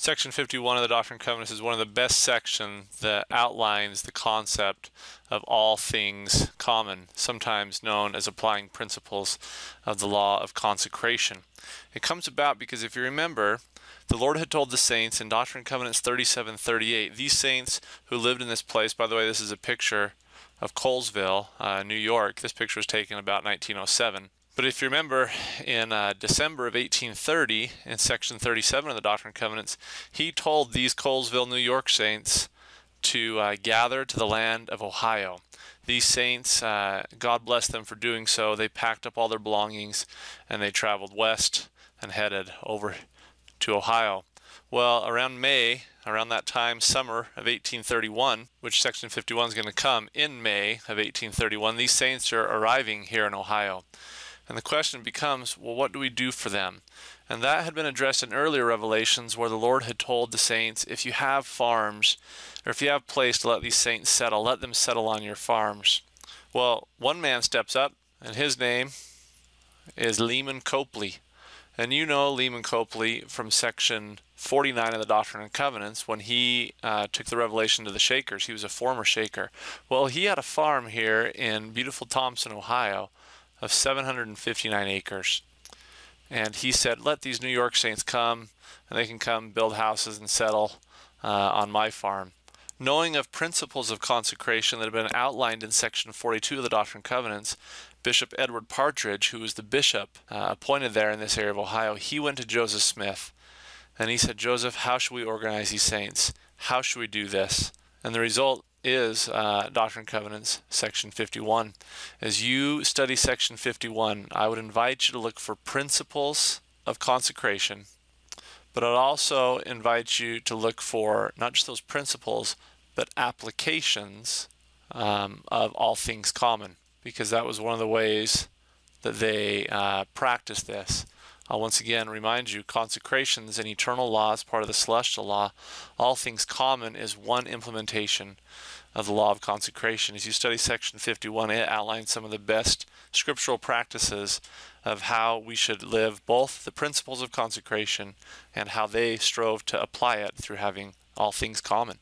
Section 51 of the Doctrine and Covenants is one of the best sections that outlines the concept of all things common, sometimes known as applying principles of the law of consecration. It comes about because if you remember, the Lord had told the saints in Doctrine and Covenants 37:38, these saints who lived in this place, by the way, this is a picture of Colesville, New York. This picture was taken about 1907. But if you remember, in December of 1830, in Section 37 of the Doctrine and Covenants, he told these Colesville, New York saints to gather to the land of Ohio. These saints, God bless them for doing so, they packed up all their belongings and they traveled west and headed over to Ohio. Well, around that time, summer of 1831, which Section 51 is going to come in May of 1831, these saints are arriving here in Ohio. And the question becomes, well, what do we do for them? And that had been addressed in earlier revelations where the Lord had told the saints, if you have farms, or if you have place to let these saints settle, let them settle on your farms. Well, one man steps up, and his name is Lyman Copley. And you know Lyman Copley from Section 49 of the Doctrine and Covenants when he took the revelation to the Shakers. He was a former Shaker. Well, he had a farm here in beautiful Thompson, Ohio, of 759 acres. And he said, let these New York saints come, and they can come build houses and settle on my farm. Knowing of principles of consecration that have been outlined in Section 42 of the Doctrine and Covenants, Bishop Edward Partridge, who was the bishop appointed there in this area of Ohio, he went to Joseph Smith, and he said, Joseph, how should we organize these saints? How should we do this? And the result is Doctrine and Covenants, Section 51. As you study Section 51, I would invite you to look for principles of consecration, but I'd also invite you to look for not just those principles, but applications of all things common, because that was one of the ways that they practiced this. I'll once again remind you, consecration is an eternal law, it's part of the celestial law. All things common is one implementation of the law of consecration. As you study Section 51, it outlines some of the best scriptural practices of how we should live both the principles of consecration and how they strove to apply it through having all things common.